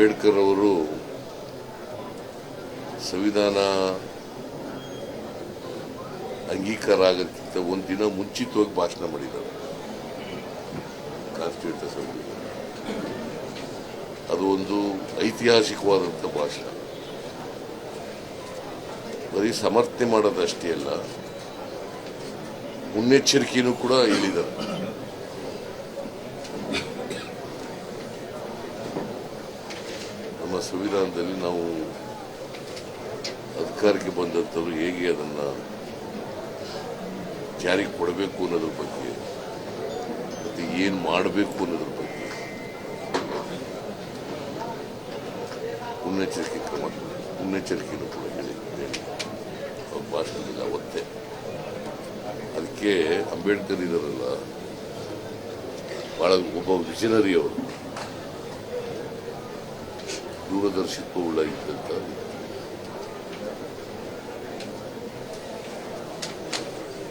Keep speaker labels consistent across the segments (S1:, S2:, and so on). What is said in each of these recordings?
S1: ಅಂಬೇಡ್ಕರ್ ಅವರು ಸಂವಿಧಾನ ಅಂಗೀಕಾರ ಆಗೋದಕ್ಕಿಂತ ಒಂದು ದಿನ ಮುಂಚಿತವಾಗಿ ಭಾಷಣ ಮಾಡಿದ್ದಾರೆ ಕಾನ್ಸ್ಟಿಟ್ಯೂಂಟ್ ಅಸೆಂಬ್ಲಿ. ಅದು ಒಂದು ಐತಿಹಾಸಿಕವಾದಂಥ ಭಾಷಣ. ಬರೀ ಸಮರ್ಥನೆ ಮಾಡೋದಷ್ಟೇ ಅಲ್ಲ, ಮುನ್ನೆಚ್ಚರಿಕೆಯೂ ಕೂಡ ಹೇಳಿದ್ದಾರೆ. ನಮ್ಮ ಸಂವಿಧಾನದಲ್ಲಿ ನಾವು ಅಧಿಕಾರಕ್ಕೆ ಬಂದಂಥವ್ರು ಹೇಗೆ ಅದನ್ನು ಜಾರಿಗೆ ಕೊಡಬೇಕು ಅನ್ನೋದ್ರ ಬಗ್ಗೆ ಮತ್ತು ಏನು ಮಾಡಬೇಕು ಅನ್ನೋದ್ರ ಬಗ್ಗೆ ಮುನ್ನೆಚ್ಚರಿಕೆಯನ್ನು ಕೂಡ ಹೇಳಿ ಅವ್ರ ಭಾಷಣದಲ್ಲಿ ಅವತ್ತೇ. ಅದಕ್ಕೆ ಅಂಬೇಡ್ಕರ್ ಇದಾರಲ್ಲ, ಭಾಳ ಒಬ್ಬ ವಿಷನರಿ ಅವರು, ದೂರದರ್ಶಿತ್ವ ಉಳ್ಳ ಇದ್ದಂಥ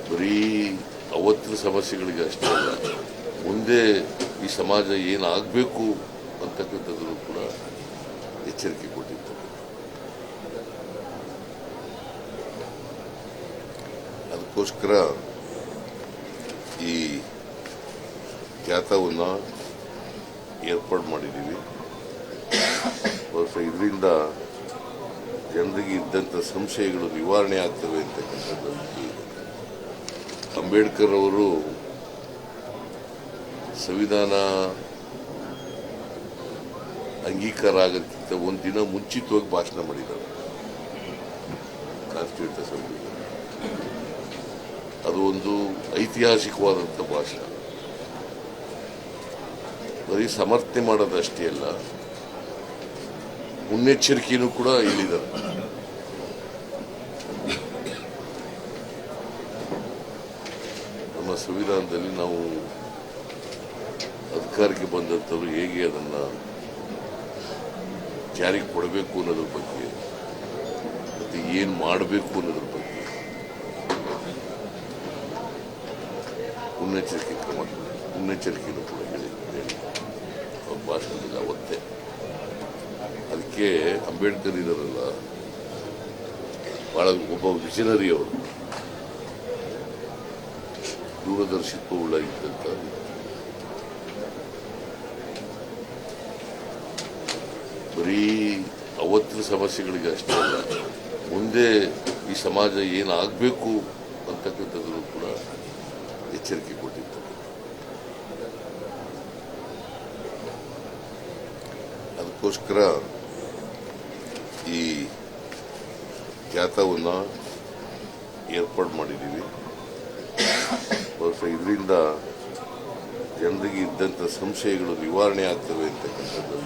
S1: ಬರೀ ಅವತ್ತಿನ ಸಮಸ್ಯೆಗಳಿಗೆ ಅಷ್ಟೇ ಅಲ್ಲ, ಮುಂದೆ ಈ ಸಮಾಜ ಏನಾಗಬೇಕು ಅಂತಕ್ಕಂಥದ್ದು ಕೂಡ ಎಚ್ಚರಿಕೆ ಕೊಟ್ಟಿದ್ದಾರೆ. ಅದಕ್ಕೋಸ್ಕರ ಈ ಜಾಥಾವನ್ನು ಏರ್ಪಾಡು ಮಾಡಿದ್ದೀವಿ. ಬಹುಶಃ ಇದರಿಂದ ಜನರಿಗೆ ಇದ್ದಂಥ ಸಂಶಯಗಳು ನಿವಾರಣೆ ಆಗ್ತವೆ ಅಂತಕ್ಕಂಥದ್ದು. ಅಂಬೇಡ್ಕರ್ ಅವರು ಸಂವಿಧಾನ ಅಂಗೀಕಾರ ಆಗೋದಕ್ಕಿಂತ ಒಂದು ದಿನ ಮುಂಚಿತವಾಗಿ ಭಾಷಣ ಮಾಡಿದ್ದಾರೆ ಕಾನ್ಸ್ಟಿಟ್ಯೂಂಟ್ ಅಸೆಂಬ್ಲಿ. ಅದು ಒಂದು ಐತಿಹಾಸಿಕವಾದಂಥ ಭಾಷಣ. ಬರೀ ಸಮರ್ಥನೆ ಮಾಡೋದಷ್ಟೇ ಅಲ್ಲ, ಮುನ್ನೆಚ್ಚರಿಕೆಯೂ ಕೂಡ ಹೇಳಿದ್ದಾರೆ. ನಮ್ಮ ಸಂವಿಧಾನದಲ್ಲಿ ನಾವು ಅಧಿಕಾರಕ್ಕೆ ಬಂದಂಥವ್ರು ಹೇಗೆ ಅದನ್ನು ಜಾರಿಗೆ ಕೊಡಬೇಕು ಅನ್ನೋದ್ರ ಬಗ್ಗೆ ಮತ್ತು ಏನು ಮಾಡಬೇಕು ಅನ್ನೋದ್ರ ಬಗ್ಗೆ ಮುನ್ನೆಚ್ಚರಿಕೆಯನ್ನು ಕೂಡ ಹೇಳಿ ಅವ್ರ ಭಾಷಣದಲ್ಲಿ ಅವತ್ತೇ. ಅದಕ್ಕೆ ಅಂಬೇಡ್ಕರ್ ಇದಾರಲ್ಲ, ಭಾಳ ಒಬ್ಬ ವಿಷನರಿ ಅವರು, ದೂರದರ್ಶಿತ್ವ ಉಳ್ಳ ಇದ್ದಂಥ ಬರೀ ಅವತ್ತಿನ ಸಮಸ್ಯೆಗಳಿಗೆ ಅಷ್ಟೇ ಅಲ್ಲ, ಮುಂದೆ ಈ ಸಮಾಜ ಏನಾಗಬೇಕು ಅಂತಕ್ಕಂಥದ್ದು ಕೂಡ ಎಚ್ಚರಿಕೆ ಕೊಟ್ಟಿದ್ದಾರೆ. ಅದಕ್ಕೋಸ್ಕರ ಈ ಜಾಥಾವನ್ನು ಏರ್ಪಾಡು ಮಾಡಿದ್ದೀವಿ. ಬಹುಶಃ ಇದರಿಂದ ಜನರಿಗೆ ಇದ್ದಂಥ ಸಂಶಯಗಳು ನಿವಾರಣೆ ಆಗ್ತವೆ ಅಂತಕ್ಕಂಥದ್ದು.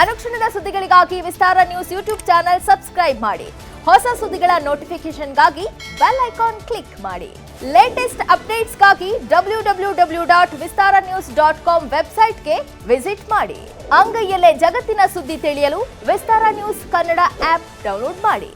S2: ಅನುಕ್ಷಣದ ಸುದ್ದಿಗಳಿಗಾಗಿ ವಿಸ್ತಾರ ನ್ಯೂಸ್ ಯೂಟ್ಯೂಬ್ ಚಾನೆಲ್ ಸಬ್ಸ್ಕ್ರೈಬ್ ಮಾಡಿ. ಹೊಸ ಸುದ್ದಿಗಳ ನೋಟಿಫಿಕೇಶನ್ಗಾಗಿ ಬೆಲ್ ಐಕಾನ್ ಕ್ಲಿಕ್ ಮಾಡಿ. ಲೇಟೆಸ್ಟ್ ಅಪ್ಡೇಟ್ಸ್ಗಾಗಿ www.vistaranews.com ವೆಬ್ಸೈಟ್ಗೆ ವಿಸಿಟ್ ಮಾಡಿ. ಅಂಗೈಯಲ್ಲೇ ಜಗತ್ತಿನ ಸುದ್ದಿ ತಿಳಿಯಲು ವಿಸ್ತಾರ ನ್ಯೂಸ್ ಕನ್ನಡ ಆಪ್ ಡೌನ್ಲೋಡ್ ಮಾಡಿ.